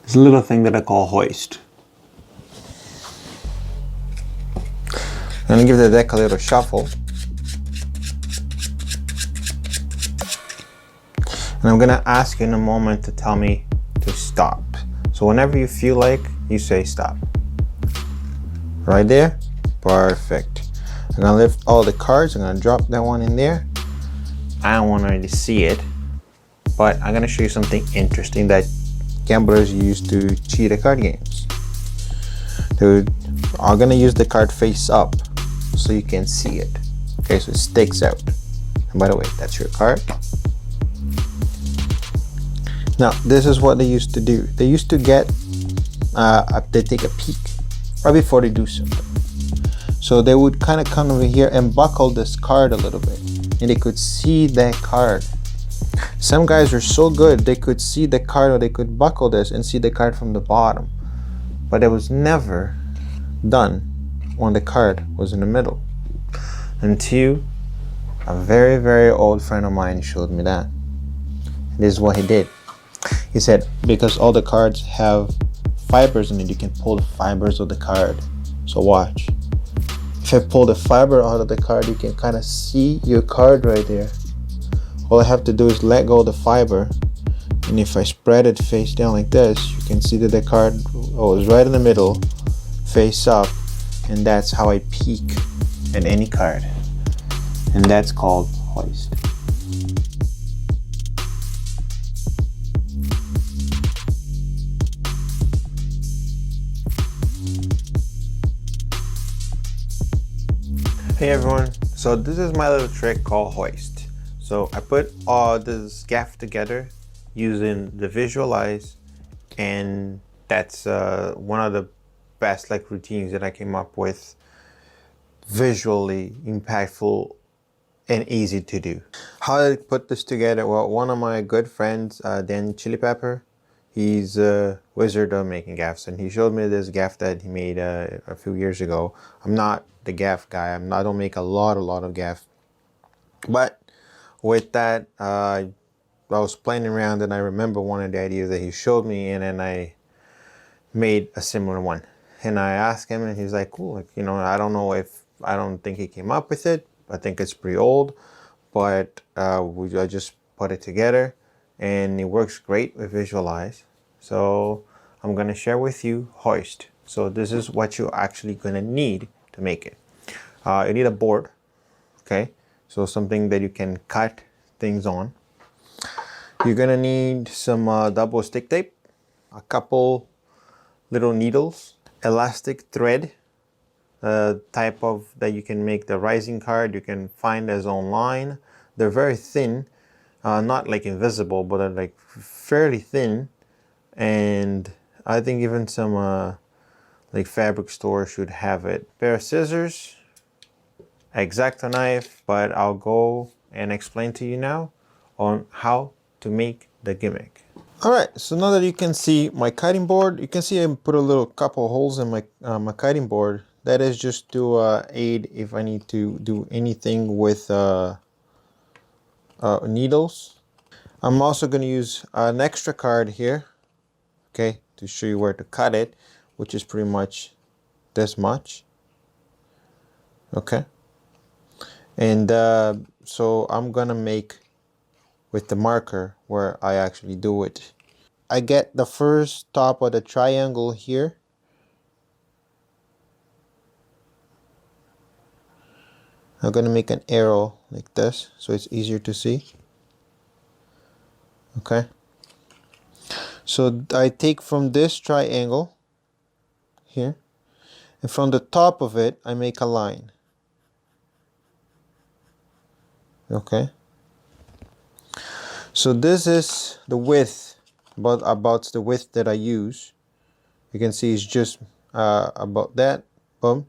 It's a little thing that I call hoist. I'm gonna give the deck a little shuffle. And I'm gonna ask you in a moment to tell me to stop. So whenever you feel like, you say stop. Right there? Perfect. I'm gonna lift all the cards. I'm gonna drop that one in there. I don't want to really see it, but I'm gonna show you something interesting that gamblers use to cheat at card games. They are gonna use the card face up so you can see it. Okay, so it sticks out. And by the way, that's your card. Now, this is what they used to do. They used to get, they take a peek right before they do something. So they would kind of come over here and buckle this card a little bit, and they could see that card. Some guys are so good, they could see the card, or they could buckle this and see the card from the bottom. But it was never done when the card was in the middle. Until a very, very old friend of mine showed me that. This is what he did. He said, because all the cards have fibers in it, you can pull the fibers of the card. So watch. If I pull the fiber out of the card, you can kind of see your card right there. All I have to do is let go of the fiber. And if I spread it face down like this, you can see that the card is right in the middle, face up. And that's how I peek at any card. And that's called hoist. Hey everyone, so this is my little trick called hoist. So I put all this gaff together using the visualize, and that's one of the best routines that I came up with, visually impactful and easy to do. How did I put this together? Well, one of my good friends, Dan Chili Pepper, he's a wizard of making gaffs, and he showed me this gaff that he made a few years ago. I'm not the gaff guy. I don't make a lot of gaff, but with that, I was playing around, and I remember one of the ideas that he showed me, and then I made a similar one. And I asked him, and he's like, cool, I don't know if, I don't think he came up with it. I think it's pretty old, but I just put it together, and it works great with visualize. So I'm gonna share with you hoist. So this is what you're actually gonna need to make it. You need a board, okay? So something that you can cut things on. You're gonna need some double stick tape, a couple little needles, elastic thread, type of that you can make the rising card. You can find as online. They're very thin, not like invisible, but they're like fairly thin. And I think even some like fabric store should have it. Pair of scissors, X-Acto knife, but I'll go and explain to you now on how to make the gimmick. All right, so now that you can see my cutting board, you can see I put a little couple holes in my my cutting board. That is just to aid if I need to do anything with needles. I'm also going to use an extra card here, okay, to show you where to cut it, which is pretty much this much, okay. And so I'm gonna make with the marker where I actually do it. I get the first top of the triangle here. I'm gonna make an arrow like this so it's easier to see. Okay. So I take from this triangle here, and from the top of it I make a line. Okay. So this is the width, about the width that I use. You can see it's just about that, boom,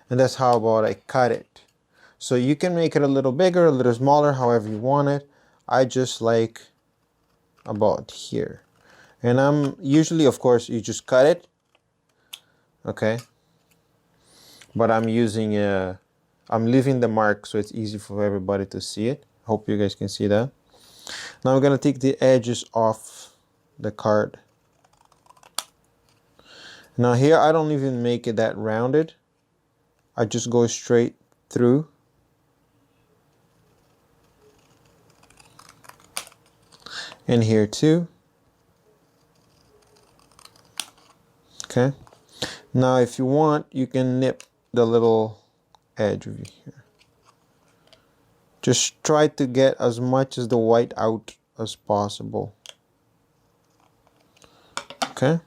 and that's how about I cut it. So you can make it a little bigger, a little smaller, however you want it. I just like about here, and I'm usually, of course, you just cut it, okay. But I'm using I'm leaving the mark so it's easy for everybody to see it. Hope you guys can see that. Now I'm gonna take the edges off the card. Now here I don't even make it that rounded. I just go straight through. And here too. Okay. Now if you want, you can nip the little edge over here. Just try to get as much as the white out as possible. Okay.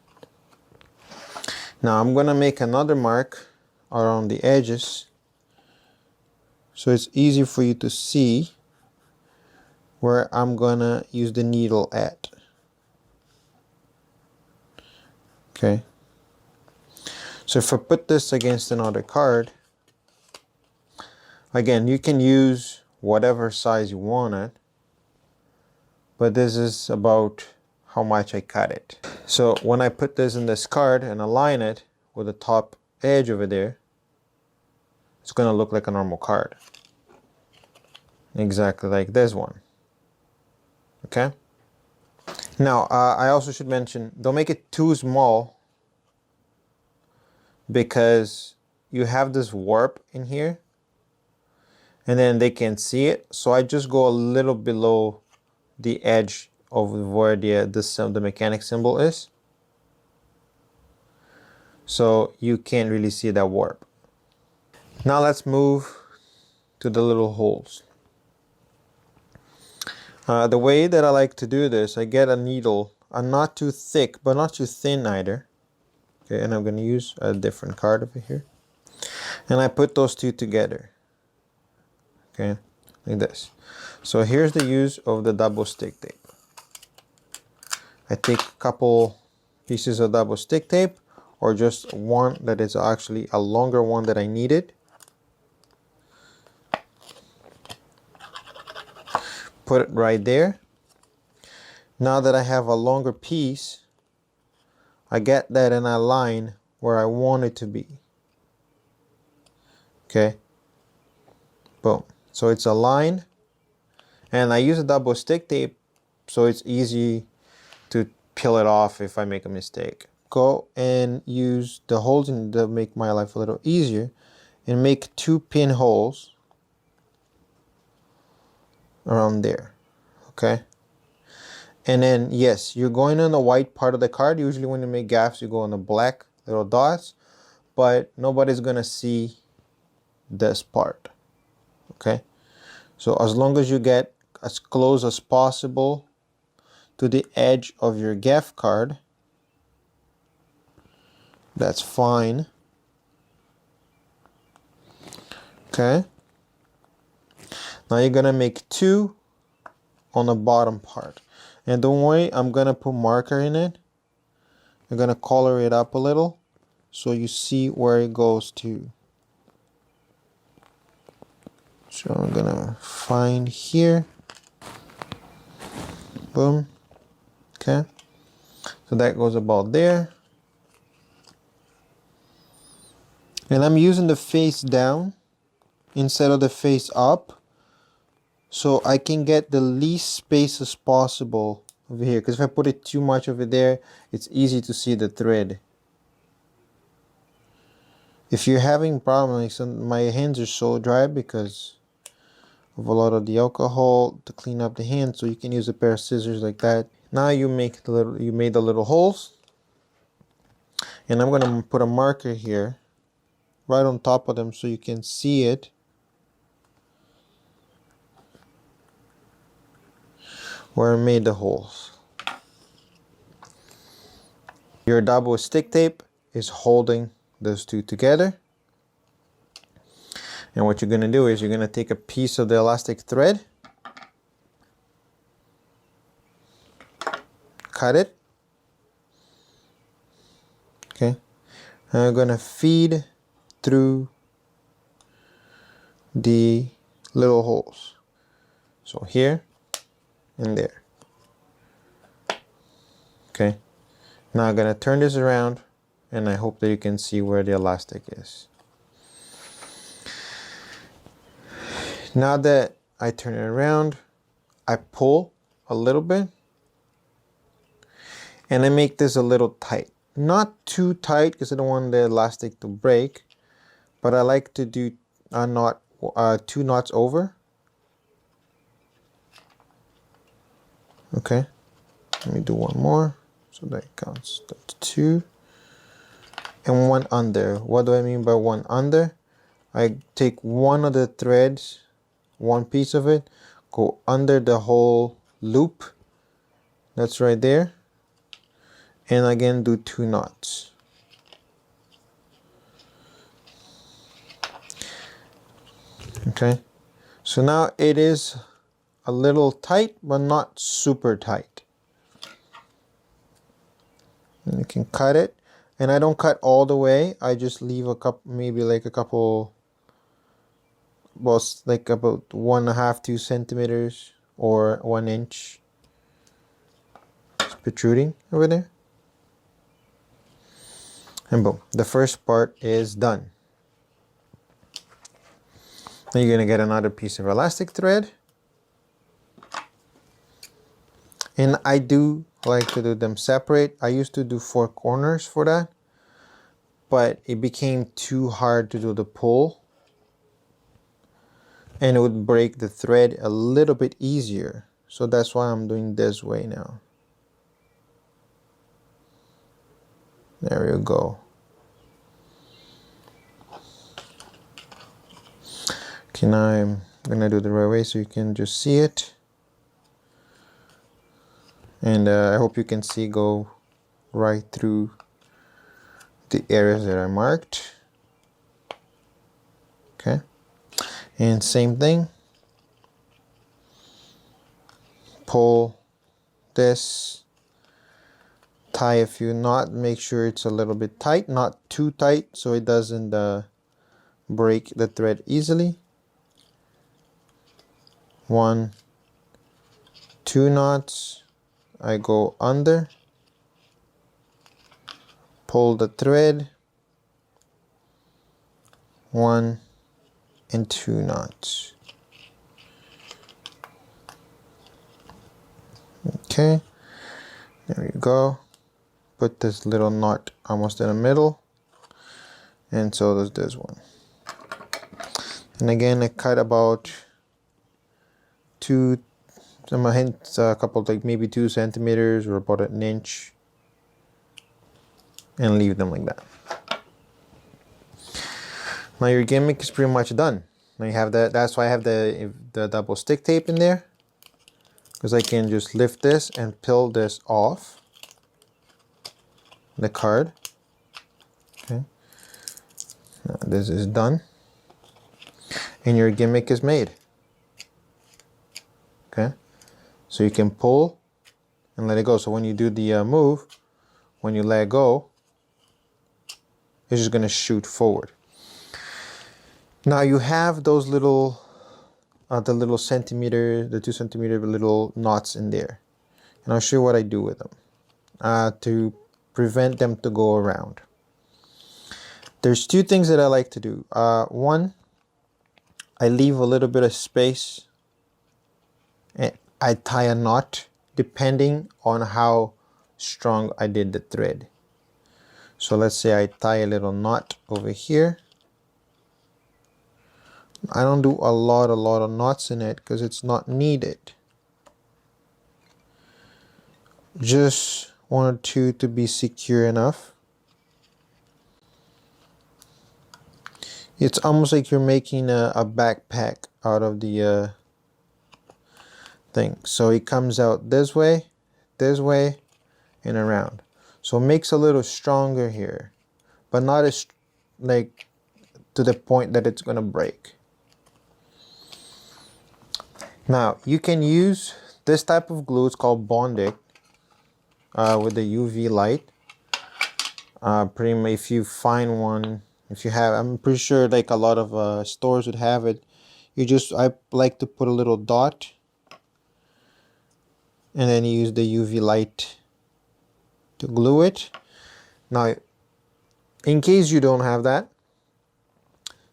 Now I'm gonna make another mark around the edges so it's easy for you to see where I'm gonna use the needle at. Okay. So if I put this against another card, again, you can use whatever size you want it, but this is about how much I cut it. So when I put this in this card and align it with the top edge over there, it's going to look like a normal card. Exactly like this one. Okay? Now, I also should mention, don't make it too small because you have this warp in here and then they can see it. So I just go a little below the edge of where the mechanic symbol is. So you can't really see that warp. Now let's move to the little holes. The way that I like to do this, I get a needle, not too thick, but not too thin either. Okay, and I'm going to use a different card over here. And I put those two together. Okay, like this. So here's the use of the double stick tape. I take a couple pieces of double stick tape, or just one that is actually a longer one that I needed. Put it right there. Now that I have a longer piece, I get that in a line where I want it to be. Okay. Boom. So it's aligned. And I use a double stick tape so it's easy to peel it off if I make a mistake. Go and use the holes to make my life a little easier and make 2 pinholes around there. Okay. And then, yes, you're going on the white part of the card. Usually when you make gaffs, you go on the black little dots, but nobody's going to see this part. Okay. So as long as you get as close as possible to the edge of your gaff card, that's fine. Okay. Now you're going to make 2 on the bottom part. And don't worry, I'm going to put marker in it. I'm going to color it up a little so you see where it goes to. So I'm going to find here. Boom. Okay. So that goes about there. And I'm using the face down instead of the face up, so I can get the least space as possible over here. Because if I put it too much over there, it's easy to see the thread. If you're having problems, like my hands are so dry because of a lot of the alcohol to clean up the hands, so you can use a pair of scissors like that. Now you made the little holes, and I'm gonna put a marker here right on top of them so you can see it. Where I made the holes. Your double stick tape is holding those two together. And what you're going to do is you're going to take a piece of the elastic thread, cut it. Okay. And I'm going to feed through the little holes. So here and there. Okay. Now I'm going to turn this around, and I hope that you can see where the elastic is. Now that I turn it around, I pull a little bit and I make this a little tight. not too tight because I don't want the elastic to break, but I like to do a knot, 2 knots over. Okay, let me do one more so that counts. That's 2 and 1 under. What do I mean by 1 under? I take one of the threads, one piece of it, go under the whole loop that's right there, and again do 2 knots. Okay, so now it is a little tight but not super tight, and you can cut it. And I don't cut all the way, I just leave a couple, maybe like a couple, well, like about 1.5 2 centimeters or 1 inch protruding over there, and boom, the first part is done. Now you're gonna get another piece of elastic thread, and I do like to do them separate. I used to do 4 corners for that, but it became too hard to do the pull, and it would break the thread a little bit easier. So that's why I'm doing this way now. There you go. Okay, now I'm gonna do the right way so you can just see it. And I hope you can see go right through the areas that I marked. Okay, and same thing, pull this, tie a few knots, make sure it's a little bit tight, not too tight so it doesn't break the thread easily. 1 2 knots, I go under, pull the thread, 1 and 2 knots. Okay, there you go. Put this little knot almost in the middle, and so does this one. And again, I cut about 2, a couple, like maybe 2 centimeters or about 1 inch, and leave them like that. Now your gimmick is pretty much done. Now you have that. That's why I have the double stick tape in there, because I can just lift this and peel this off the card. Okay, now this is done, and your gimmick is made. Okay, so you can pull and let it go. So when you do the move, when you let go, it's just gonna shoot forward. Now you have those little, the little centimeter, the 2 centimeter little knots in there, and I'll show you what I do with them to prevent them to go around. There's 2 things that I like to do. One, I leave a little bit of space, and I tie a knot depending on how strong I did the thread. So let's say I tie a little knot over here. I don't do a lot of knots in it because it's not needed. Just 1 or 2 to be secure enough. It's almost like you're making a backpack out of the thing. So it comes out this way, and around. So it makes a little stronger here, but not as like to the point that it's gonna break. Now you can use this type of glue. It's called Bondic with the UV light. Pretty much, if you find one, if you have, I'm pretty sure like a lot of stores would have it. I like to put a little dot, and then use the UV light to glue it. Now, in case you don't have that,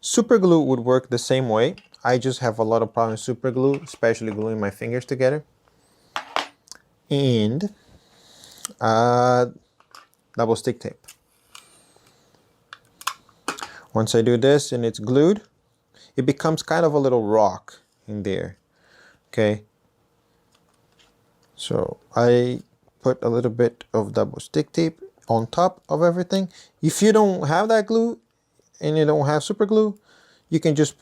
super glue would work the same way. I just have a lot of problems with super glue, especially gluing my fingers together. And double stick tape. Once I do this and it's glued, it becomes kind of a little rock in there. Okay, so I put a little bit of double stick tape on top of everything. If you don't have that glue and you don't have super glue, you can just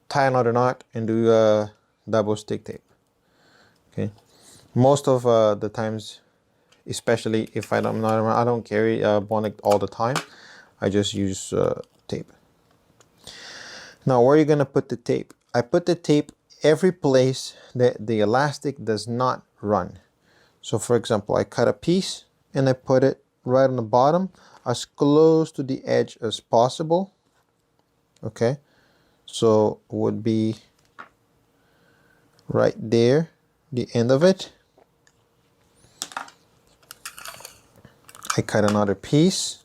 tie another knot and do double stick tape. Okay, most of the times, especially if I don't carry bonnet all the time, I just use tape. Now, where are you gonna put the tape? I put the tape every place that the elastic does not run. So for example, I cut a piece and I put it right on the bottom, as close to the edge as possible. Okay, so it would be right there, the end of it. I cut another piece,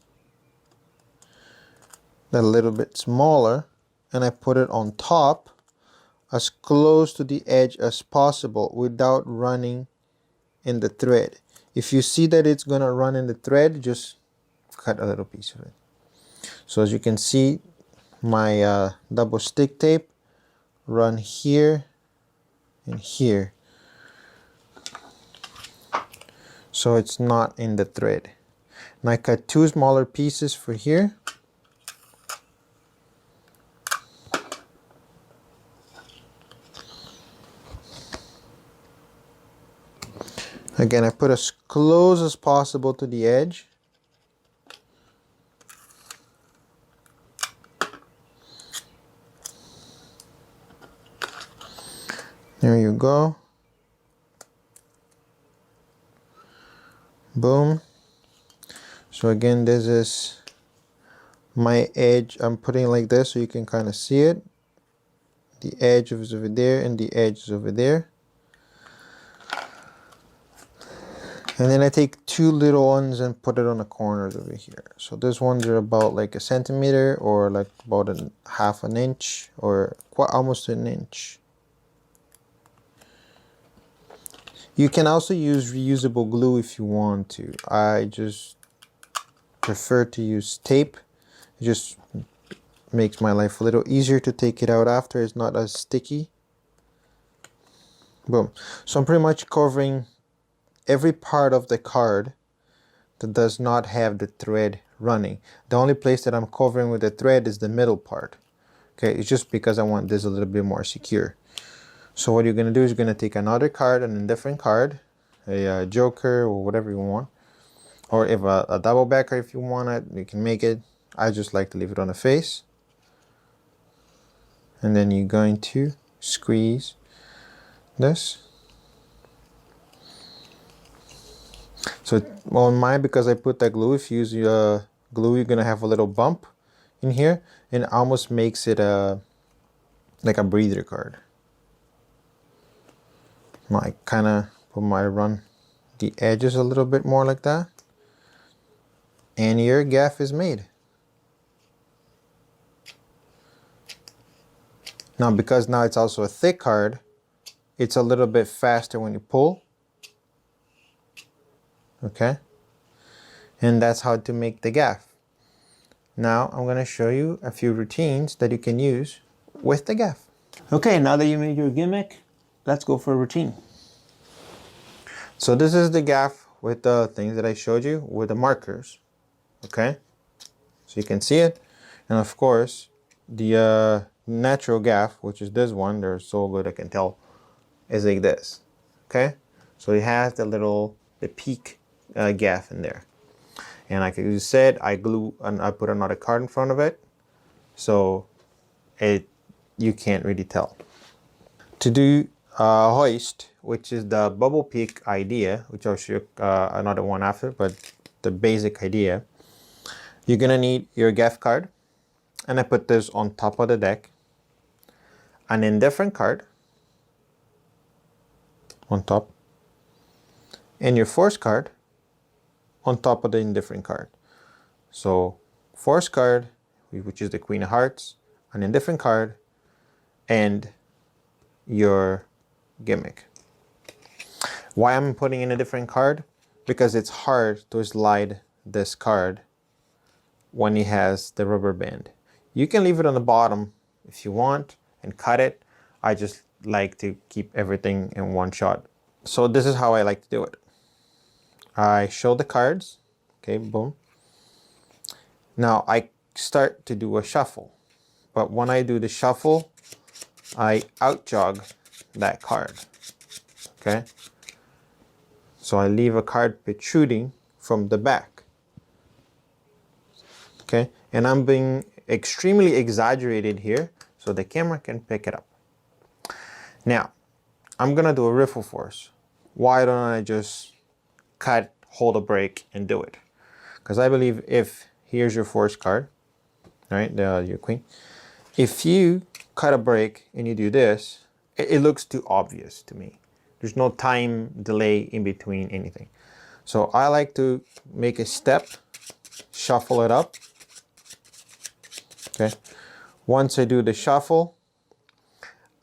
a little bit smaller, and I put it on top, as close to the edge as possible without running in the thread. If you see that it's gonna run in the thread, just cut a little piece of it. So as you can see, my double stick tape run here and here, so it's not in the thread. And I cut two smaller pieces for here. Again, I put as close as possible to the edge. There you go. Boom. So again, this is my edge. I'm putting like this so you can kind of see it. The edge is over there and the edge is over there. And then I take two little ones and put it on the corners over here. So these ones are about like a centimeter, or like about half an inch, or almost an inch. You can also use reusable glue if you want to. I just prefer to use tape. It just makes my life a little easier to take it out after. It's not as sticky. Boom. So I'm pretty much covering every part of the card that does not have the thread running. The only place that I'm covering with the thread is the middle part. Okay, it's just because I want this a little bit more secure. So what you're gonna do is you're gonna take another card, an indifferent card, a joker or whatever you want, or if a double backer if you want it, you can make it. I just like to leave it on the face. And then you're going to squeeze this. So on mine, because I put that glue, if you use glue, you're gonna have a little bump in here, and it almost makes it like a breather card. I kind of run the edges a little bit more like that, and your gaff is made. Now, because now it's also a thick card, it's a little bit faster when you pull. Okay, and that's how to make the gaff. Now I'm going to show you a few routines that you can use with the gaff. Okay, now that you made your gimmick, let's go for a routine. So this is the gaff with the things that I showed you with the markers. Okay, so you can see it. And of course, the natural gaff, which is this one, they're so good I can tell, is like this. Okay, so it has the peak gaff in there. And like you said, I put another card in front of it, so you can't really tell. To do hoist, which is the bubble peak idea, which I'll show you another one after, but the basic idea, you're gonna need your gaff card, and I put this on top of the deck, an indifferent card on top, and your force card on top of the indifferent card. So force card, which is the Queen of Hearts, an indifferent card, and your gimmick. Why I'm putting in a different card? Because it's hard to slide this card when it has the rubber band. You can leave it on the bottom if you want and cut it. I just like to keep everything in one shot. So this is how I like to do it. I show the cards. Okay, boom. Now I start to do a shuffle. But when I do the shuffle, I out jog that card. Okay? So I leave a card protruding from the back. Okay? And I'm being extremely exaggerated here so the camera can pick it up. Now, I'm gonna do a riffle force. Why don't I just cut, hold a break, and do it? Because I believe if here's your force card, right, your queen. If you cut a break and you do this, it looks too obvious to me. There's no time delay in between anything. So I like to make a step, shuffle it up. Okay. Once I do the shuffle,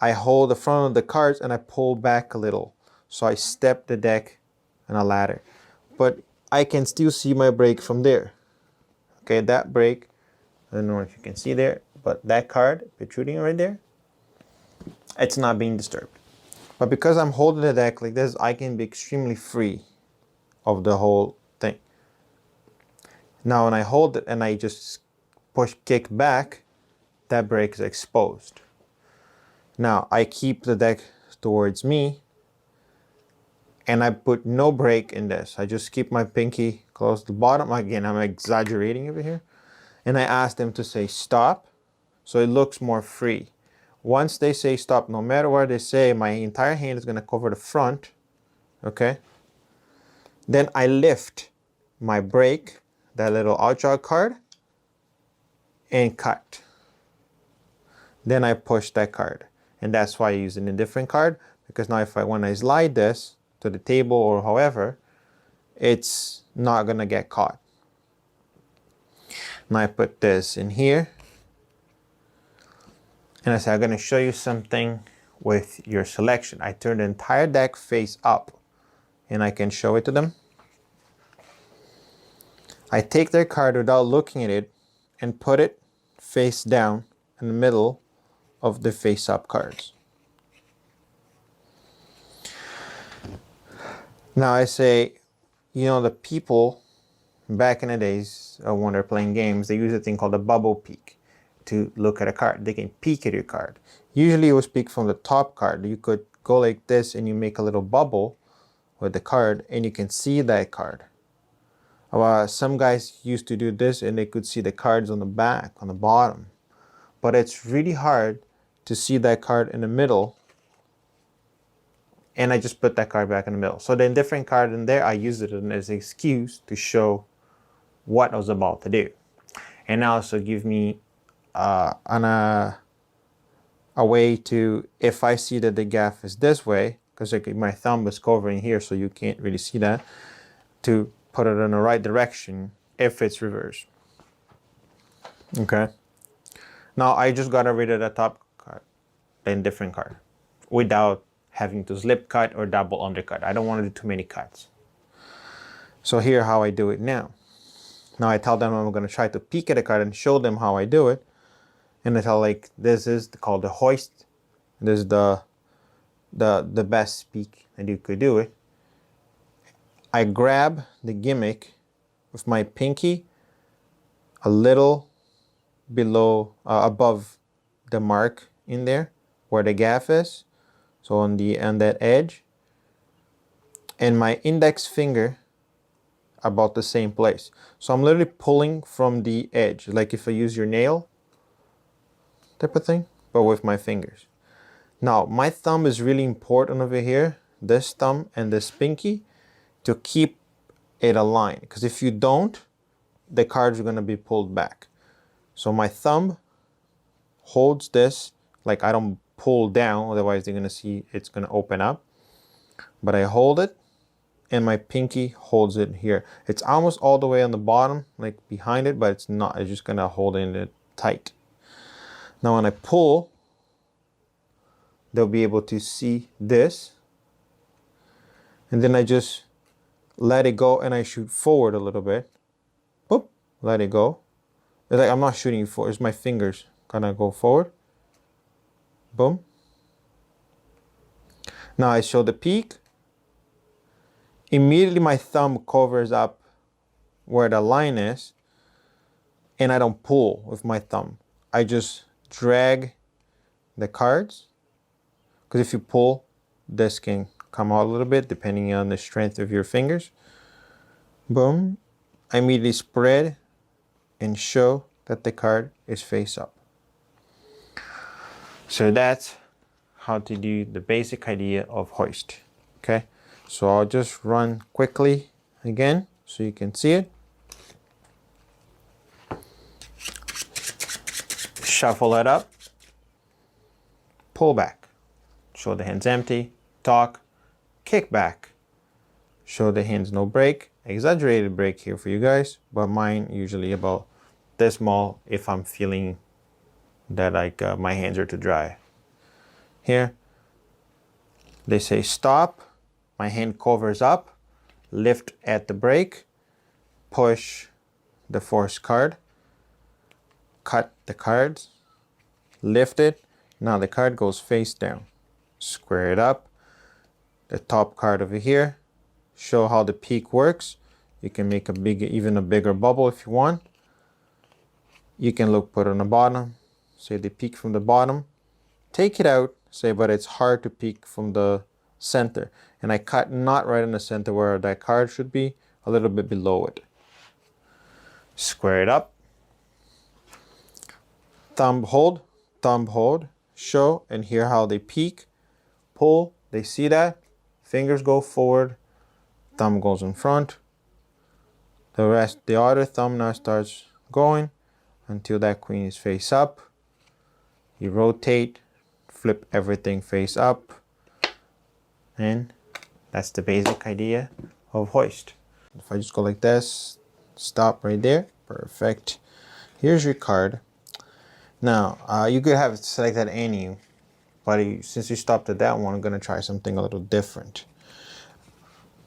I hold the front of the cards and I pull back a little. So I step the deck on a ladder. But I can still see my break from there. Okay, that break, I don't know if you can see there, but that card protruding right there, it's not being disturbed. But because I'm holding the deck like this, I can be extremely free of the whole thing. Now when I hold it and I just push, kick back, that break is exposed. Now I keep the deck towards me and I put no break in this. I just keep my pinky close to the bottom. Again, I'm exaggerating over here. And I ask them to say stop, so it looks more free. Once they say stop, no matter what they say, my entire hand is gonna cover the front, okay? Then I lift my break, that little out jog card, and cut. Then I push that card. And that's why I use a different card, because now when I slide this to the table or however, it's not gonna get caught. Now I put this in here. And I said, I'm gonna show you something with your selection. I turn the entire deck face up and I can show it to them. I take their card without looking at it and put it face down in the middle of the face up cards. Now I say, you know, the people back in the days when they're playing games, they use a thing called a bubble peek to look at a card. They can peek at your card. Usually it will speak from the top card. You could go like this and you make a little bubble with the card and you can see that card. Some guys used to do this and they could see the cards on the back, on the bottom. But it's really hard to see that card in the middle. And I just put that card back in the middle. So the different card in there, I use it as an excuse to show what I was about to do. And also give me a way to, if I see that the gaff is this way, because like my thumb is covering here so you can't really see that, to put it in the right direction if it's reversed. Okay. Now I just got rid of the top card, the different card, without having to slip cut or double undercut. I don't want to do too many cuts. So here how I do it now. Now I tell them I'm going to try to peek at the card and show them how I do it. And I tell like this is called the hoist. This is the best peek that you could do it. I grab the gimmick with my pinky a little below, above the mark in there where the gaff is. So on that edge. And my index finger about the same place. So I'm literally pulling from the edge, like if I use your nail type of thing, but with my fingers. Now, my thumb is really important over here, this thumb and this pinky, to keep it aligned. Because if you don't, the cards are going to be pulled back. So my thumb holds this, like I don't pull down, otherwise they're going to see it's going to open up. But I hold it, and my pinky holds it here. It's almost all the way on the bottom, like behind it, but it's not. It's just going to hold it tight. Now when I pull, they'll be able to see this. And then I just let it go and I shoot forward a little bit. let it go. It's like I'm not shooting you forward, it's my fingers gonna go forward. Boom. Now I show the peak. Immediately my thumb covers up where the line is, and I don't pull with my thumb. I just drag the cards, because if you pull, this can come out a little bit depending on the strength of your fingers. Boom. I immediately spread and show that the card is face up. So that's how to do the basic idea of hoist. Okay, so I'll just run quickly again so you can see it. Shuffle it up, pull back, show the hands empty, talk, kick back, show the hands no break. Exaggerated break here for you guys, but mine usually about this small if I'm feeling that like my hands are too dry. Here, they say stop, my hand covers up, lift at the break, push the force card, cut the cards, lift it, now the card goes face down. Square it up, the top card over here, show how the peak works. You can make a big, even a bigger bubble if you want. You can put it on the bottom, say the peak from the bottom, take it out, say but it's hard to peak from the center, and I cut not right in the center where that card should be, a little bit below it. Square it up, thumb hold, show and hear how they peak, pull, they see that, fingers go forward, thumb goes in front, the other thumb now starts going until that queen is face up. You rotate, flip everything face up, and that's the basic idea of hoist. If I just go like this, stop right there, perfect. Here's your card. Now you could have it selected any, but since you stopped at that one, I'm gonna try something a little different.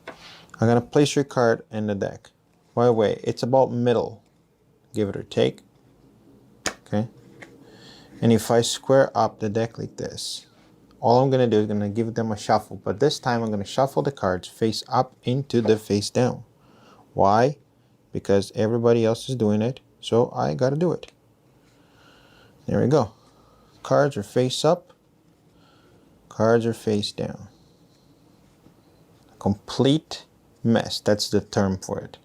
I'm gonna place your card in the deck. By the way, it's about middle, give it or take. Okay, and if I square up the deck like this, all I'm gonna do is gonna give them a shuffle, but this time I'm gonna shuffle the cards face up into the face down. Why? Because everybody else is doing it, so I gotta do it. There we go. Cards are face up, cards are face down. Complete mess, that's the term for it.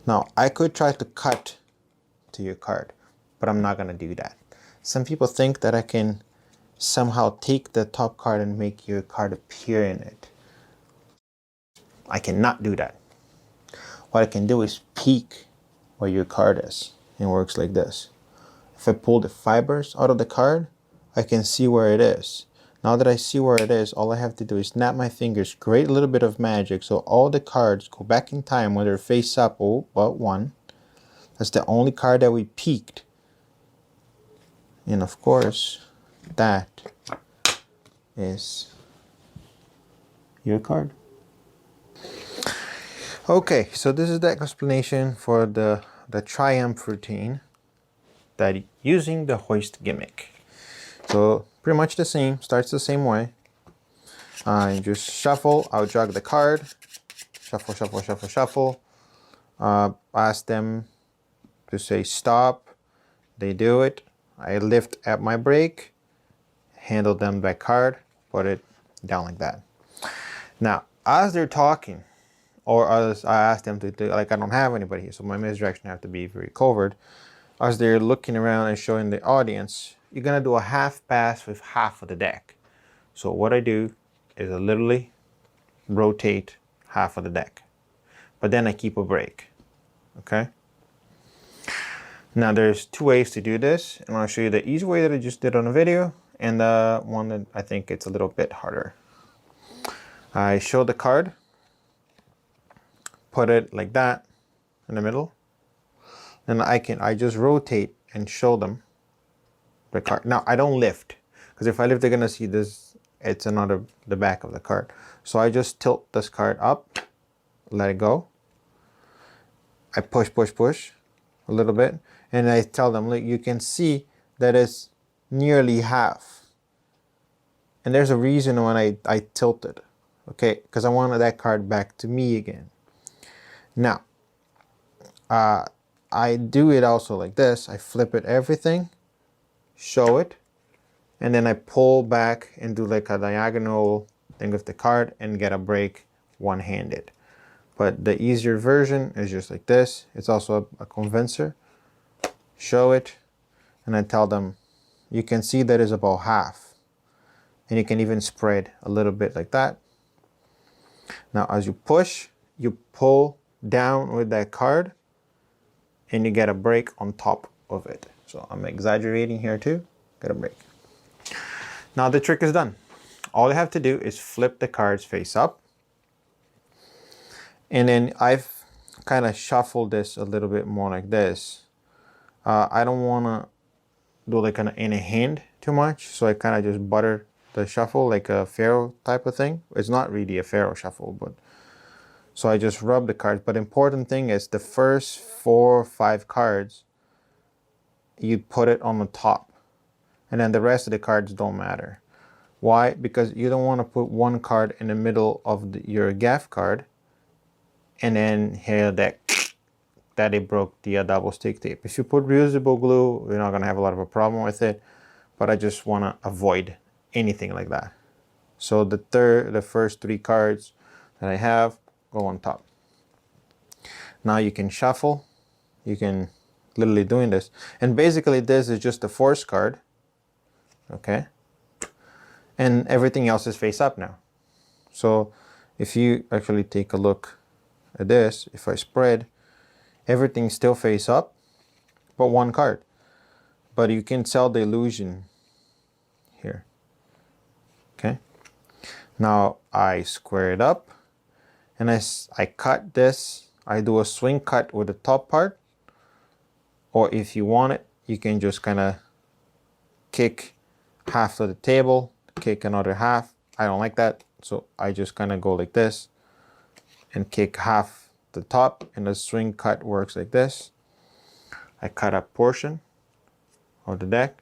Now I could try to cut to your card, but I'm not gonna do that. Some people think that I can somehow take the top card and make your card appear in it. I cannot do that. What I can do is peek where your card is. It works like this. If I pull the fibers out of the card, I can see where it is. Now that I see where it is, all I have to do is snap my fingers, create a little bit of magic, so all the cards go back in time when they're face up. Oh, but one. That's the only card that we peeked. And of course, that is your card. Okay, so this is the explanation for the triumph routine that using the hoist gimmick. So pretty much the same, starts the same way. I just shuffle, I'll drag the card, shuffle, shuffle, shuffle, shuffle. Ask them to say stop, they do it. I lift at my break, handle them that card, put it down like that. Now, as they're talking, or as I ask them to do, like I don't have anybody here, so my misdirection have to be very covert. As they're looking around and showing the audience, you're gonna do a half pass with half of the deck. So what I do is I literally rotate half of the deck, but then I keep a break, okay? Now there's two ways to do this, and I'll show you the easy way that I just did on the video, and the one that I think it's a little bit harder. I show the card, put it like that in the middle, and I just rotate and show them the card. Now I don't lift, because if I lift, they're gonna see this. It's the back of the card. So I just tilt this card up, let it go. I push, push, push, a little bit, and I tell them, look, you can see that it's nearly half. And there's a reason when I tilted, okay? Because I wanted that card back to me again. Now, I do it also like this. I flip it everything, show it, and then I pull back and do like a diagonal thing with the card and get a break one-handed. But the easier version is just like this. It's also a convincer. Show it, and I tell them, you can see that is about half. And you can even spread a little bit like that. Now, as you push, you pull down with that card, and you get a break on top of it. So I'm exaggerating here too, get a break. Now the trick is done. All you have to do is flip the cards face up. And then I've kind of shuffled this a little bit more like this. I don't want to do like in a hand too much, so I kind of just butter the shuffle like a Pharaoh type of thing. It's not really a Pharaoh shuffle, but so I just rub the cards. But the important thing is the first 4 or 5 cards, you put it on the top, and then the rest of the cards don't matter. Why? Because you don't want to put one card in the middle of your gaff card and then hear that it broke the double stick tape. If you put reusable glue, you're not going to have a lot of a problem with it, but I just want to avoid anything like that. So the first 3 cards that I have go on top. Now you can shuffle. You can literally doing this. And basically this is just a force card. Okay. And everything else is face up now. So if you actually take a look at this, if I spread, everything's still face up, but one card. But you can tell the illusion here. Okay. Now I square it up, and I cut this. I do a swing cut with the top part, or if you want it, you can just kind of kick half of the table, kick another half. I don't like that, so I just kind of go like this and kick half the top, and the swing cut works like this. I cut a portion of the deck,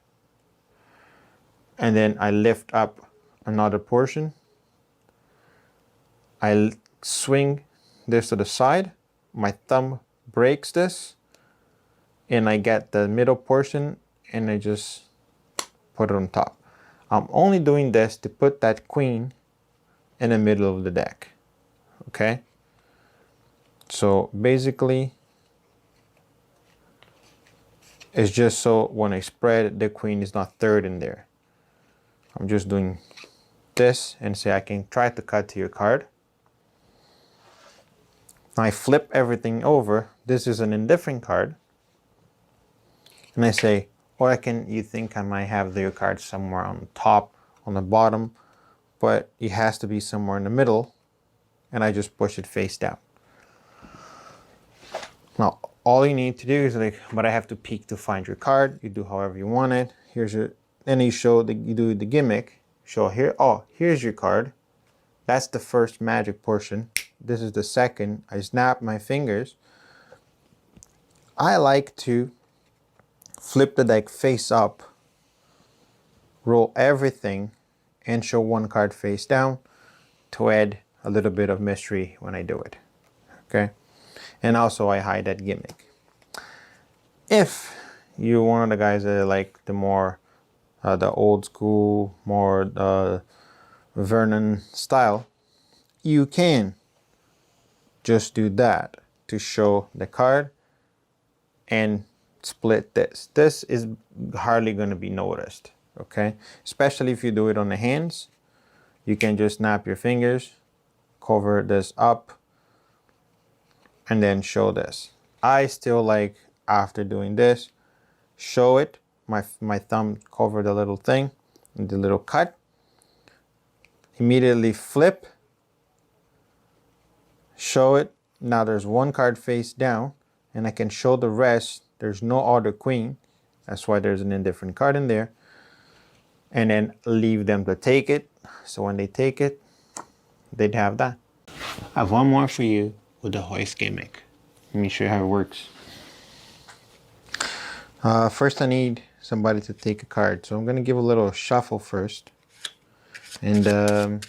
and then I lift up another portion. I swing this to the side. My thumb breaks this, and I get the middle portion, and I just put it on top. I'm only doing this to put that queen in the middle of the deck. Okay? So basically, it's just so when I spread, the queen is not third in there. I'm just doing this and say I can try to cut to your card. I flip everything over. This is an indifferent card. And I say, or you think I might have your card somewhere on the top, on the bottom, but it has to be somewhere in the middle. And I just push it face down. Now, all you need to do is but I have to peek to find your card. You do however you want it. Then you you do the gimmick. Show here, oh, here's your card. That's the first magic portion. This is the second. I snap my fingers. I like to flip the deck face up, roll everything, and show one card face down to add a little bit of mystery when I do it. Okay? And also I hide that gimmick. If you're one of the guys that like the more, the old school, more Vernon style, you can just do that to show the card and split this. This is hardly going to be noticed, okay? Especially if you do it on the hands. You can just snap your fingers, cover this up, and then show this. I still like, after doing this, show it, my thumb cover the little thing, the little cut, immediately flip, show it. Now there's one card face down, and I can show the rest. There's no other queen. That's why there's an indifferent card in there. And then leave them to take it. So when they take it, they'd have that. I have one more for you with the hoist gimmick. Let me show you how it works. First I need somebody to take a card. So I'm gonna give a little shuffle first. And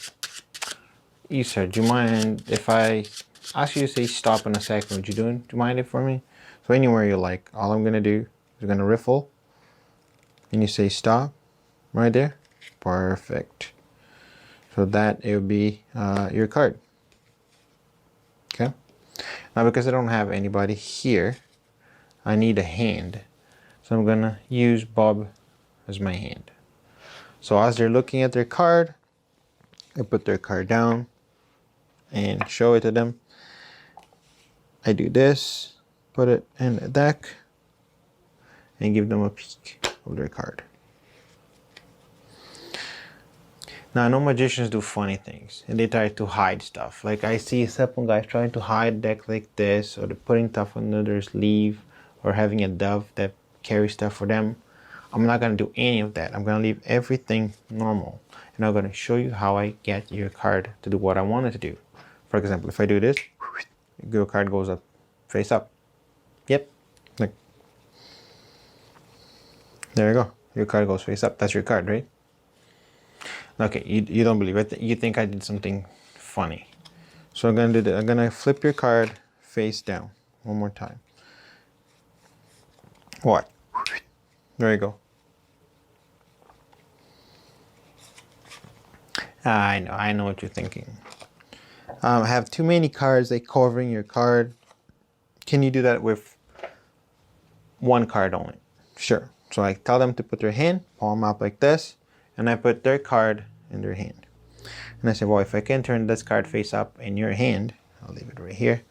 Issa, do you mind if I ask you to say stop in a second? Would you do you mind it for me? So anywhere you like. All I'm gonna do is gonna riffle. And you say stop right there. Perfect. So that it would be your card. Okay. Now because I don't have anybody here, I need a hand. So I'm gonna use Bob as my hand. So as they're looking at their card, I put their card down and show it to them. I do this, put it in the deck, and give them a peek of their card. Now I know magicians do funny things and they try to hide stuff. Like I see some guys trying to hide a deck like this, or they're putting stuff under their sleeve, or having a dove that carries stuff for them. I'm not gonna do any of that. I'm gonna leave everything normal. And I'm gonna show you how I get your card to do what I want it to do. For example, if I do this, your card goes up, face up. Yep, like, there you go. Your card goes face up. That's your card, right? Okay, you don't believe it. You think I did something funny. So I'm gonna do that. I'm gonna flip your card face down one more time. What? There you go. I know what you're thinking. I have too many cards, they covering your card. Can you do that with one card only? Sure. So I tell them to put their hand, palm up like this, and I put their card in their hand. And I say, well, if I can turn this card face up in your hand, I'll leave it right here.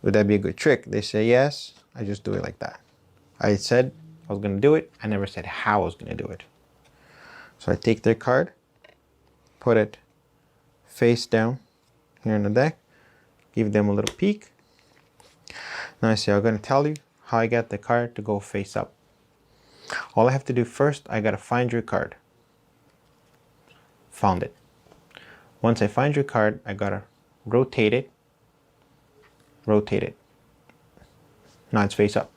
Would that be a good trick? They say yes. I just do it like that. I said I was gonna do it. I never said how I was gonna do it. So I take their card, put it face down here in the deck, give them a little peek. Now I say, I'm gonna tell you how I got the card to go face up. All I have to do first, I gotta find your card. Found it. Once I find your card, I gotta rotate it. Rotate it. Now it's face up.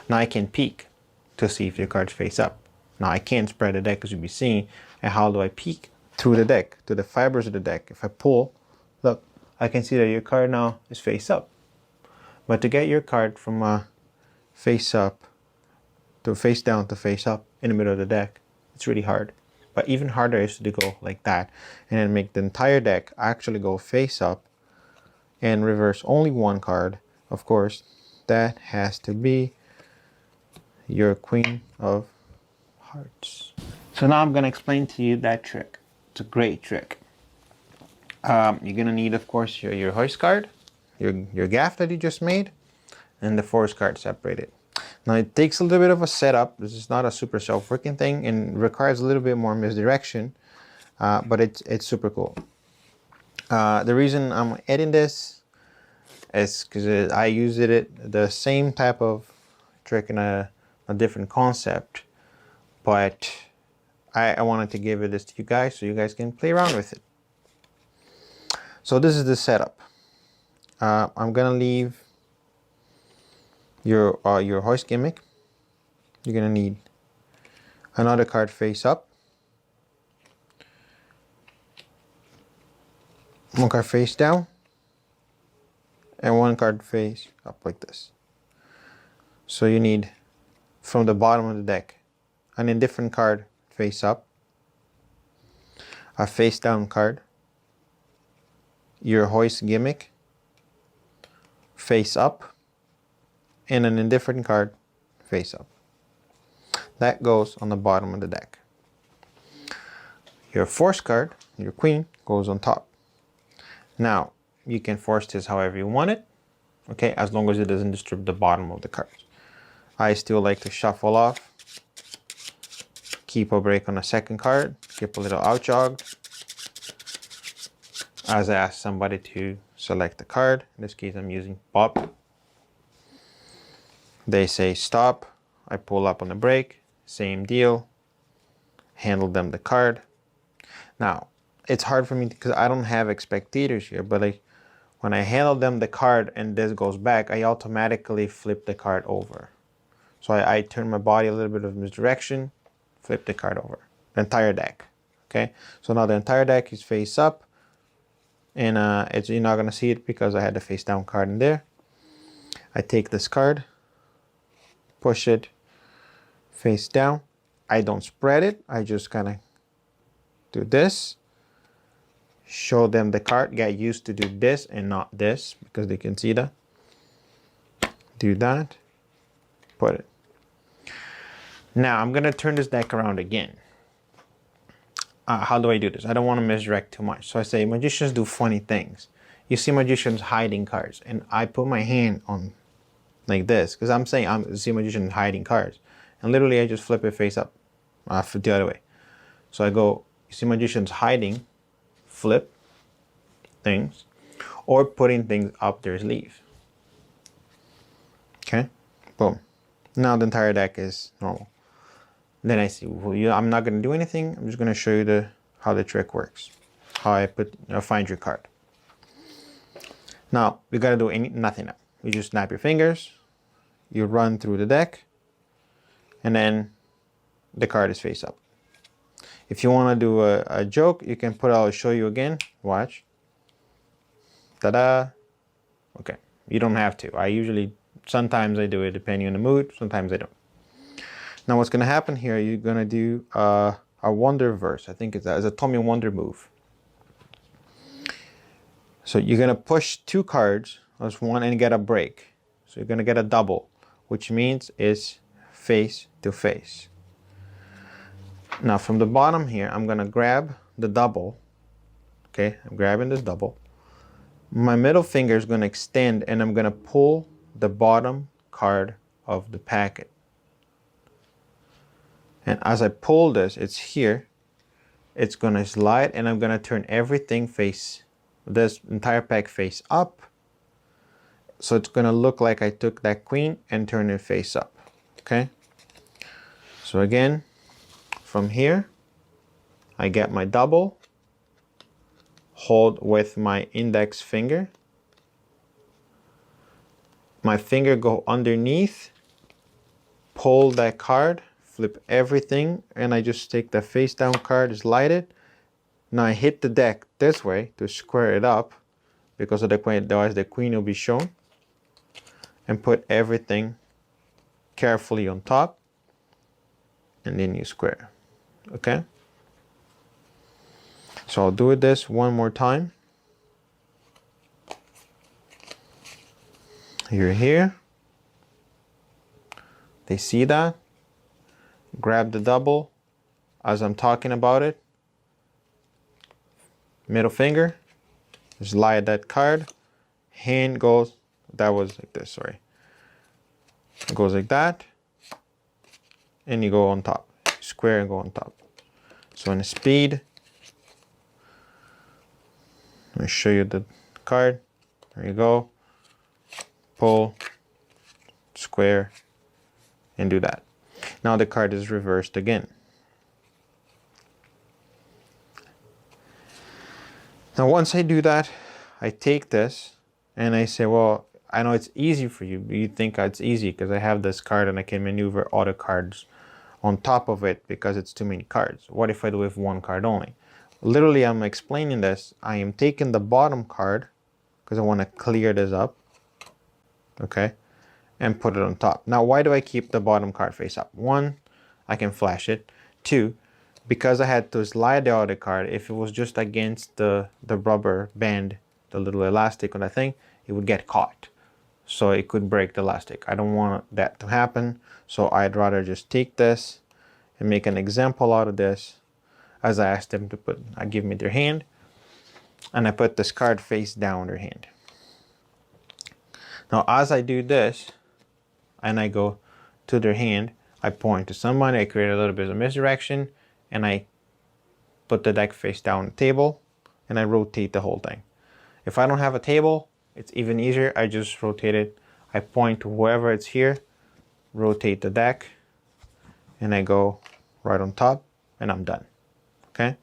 Now I can peek to see if your card's face up. Now I can't spread the deck as you'll be seeing. And how do I peek? Through the deck, to the fibers of the deck. If I pull, look, I can see that your card now is face up. But to get your card from face up to face down to face up in the middle of the deck, it's really hard. But even harder is to go like that and then make the entire deck actually go face up and reverse only one card. Of course, that has to be your Queen of Hearts. So now I'm going to explain to you that trick. It's a great trick. You're going to need, of course, your hoist card, your gaff that you just made, and the force card separated. Now it takes a little bit of a setup. This is not a super self-working thing and requires a little bit more misdirection, but it's super cool. The reason I'm adding this is because I used it the same type of trick in a different concept, but I wanted to give this to you guys so you guys can play around with it. So this is the setup. I'm gonna leave your hoist gimmick. You're gonna need another card face up, one card face down, and one card face up like this. So you need, from the bottom of the deck, an indifferent card face up, a face down card, your hoist gimmick face up, and an indifferent card face up. That goes on the bottom of the deck. Your force card, your queen, goes on top. Now, you can force this however you want it, okay, as long as it doesn't disturb the bottom of the cards. I still like to shuffle off, keep a break on the second card, keep a little out jog, as I ask somebody to select a card. In this case, I'm using Bob. They say stop, I pull up on the break, same deal, handle them the card. Now, it's hard for me because I don't have spectators here, but like when I handle them the card and this goes back, I automatically flip the card over. So I turn my body a little bit of misdirection, flip the card over, the entire deck. Okay, so now the entire deck is face up, and you're not gonna see it because I had the face down card in there. I take this card, push it face down. I don't spread it. I just kind of do this. Show them the card. Get used to do this and not this because they can see that. Do that. Put it. Now I'm gonna turn this deck around again. How do I do this? I don't want to misdirect too much. So I say magicians do funny things. You see magicians hiding cards, and I put my hand on like this because I'm saying I see magicians hiding cards, and literally I just flip it face up, the other way. So I go, you see magicians hiding, flip things, or putting things up their sleeve. Okay, boom. Now the entire deck is normal. Then I see, well, I'm not going to do anything. I'm just going to show you how the trick works. How I find your card. Now, we got to do nothing now. You just snap your fingers. You run through the deck. And then the card is face up. If you want to do a joke, you can I'll show you again. Watch. Ta-da. Okay. You don't have to. Sometimes I do it depending on the mood. Sometimes I don't. Now what's going to happen here, you're going to do a wonder verse. I think it's a Tommy Wonder move. So you're going to push 2 cards as one and get a break. So you're going to get a double, which means it's face to face. Now from the bottom here, I'm going to grab the double. Okay, I'm grabbing this double. My middle finger is going to extend and I'm going to pull the bottom card of the packet. And as I pull this, it's here. It's going to slide and I'm going to turn everything this entire pack face up. So it's going to look like I took that queen and turned it face up. Okay. So again, from here, I get my double, hold with my index finger. My finger go underneath, pull that card, flip everything, and I just take the face down card, slide it. Now I hit the deck this way to square it up because of the queen, otherwise the queen will be shown. And put everything carefully on top. And then you square. Okay? So I'll do this one more time. You're here. They see that. Grab the double as I'm talking about it. Middle finger. Slide that card. Hand goes, that was like this, sorry. It goes like that. And you go on top. Square and go on top. So in speed, let me show you the card. There you go. Pull, square, and do that. Now the card is reversed again. Now once I do that, I take this and I say, well, I know it's easy for you, but you think it's easy because I have this card and I can maneuver all the cards on top of it because it's too many cards. What if I do it with one card only? Literally, I'm explaining this. I am taking the bottom card because I want to clear this up, okay, and put it on top. Now, why do I keep the bottom card face up? 1, I can flash it. 2, because I had to slide the other card. If it was just against the rubber band, the little elastic on that thing, it would get caught. So it could break the elastic. I don't want that to happen. So I'd rather just take this and make an example out of this. As I asked them to give me their hand. And I put this card face down their hand. Now as I do this, and I go to their hand, I point to somebody, I create a little bit of misdirection, and I put the deck face down the table, and I rotate the whole thing. If I don't have a table, it's even easier. I just rotate it. I point to whoever it's here, rotate the deck, and I go right on top, and I'm done. Okay?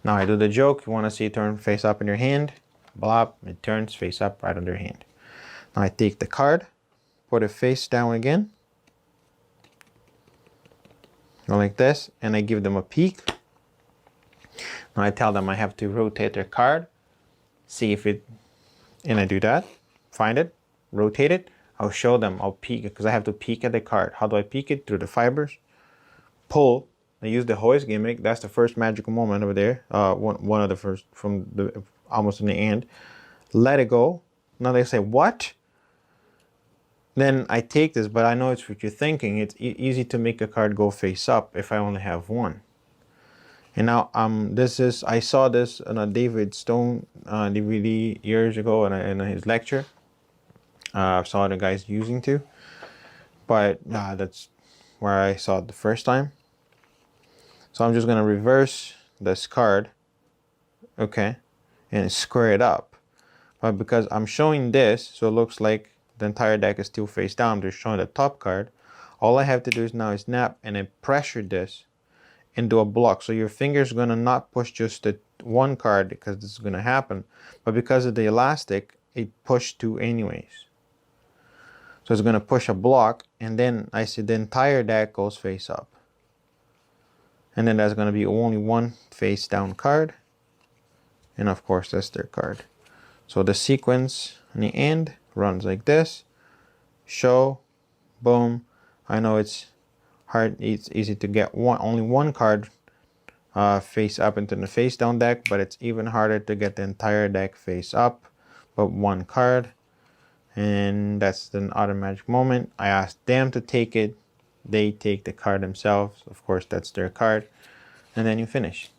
Now I do the joke. You want to see it turn face up in your hand. Blop, it turns face up right on their hand. Now I take the card, put it face down again, Go like this, and I give them a peek. Now I tell them I have to rotate their card, see if it, and I do that, find it, rotate it. I'll show them, I'll peek it, because I have to peek at the card. How do I peek it? Through the fibers. Pull. I use the hoist gimmick. That's the first magical moment over there. One of the first, from the almost in the end. Let it go. Now they say, what? Then I take this, but I know it's what you're thinking. It's easy to make a card go face up if I only have one. And now I saw this on a David Stone DVD years ago in his lecture. I saw the guys using too, but that's where I saw it the first time. So I'm just gonna reverse this card, okay, and square it up. But because I'm showing this, so it looks like the entire deck is still face down, I'm just showing the top card. All I have to do is now snap and then pressure this into a block. So your finger's gonna not push just the one card because this is gonna happen, but because of the elastic, it pushed two anyways. So it's gonna push a block, and then I see the entire deck goes face up. And then there's gonna be only one face down card. And of course that's their card. So the sequence in the end runs like this. Show, boom. I know it's hard, it's easy to get only one card face up into the face down deck, but it's even harder to get the entire deck face up, but one card. And that's the other magic moment. I ask them to take it. They take the card themselves. Of course, that's their card. And then you finish.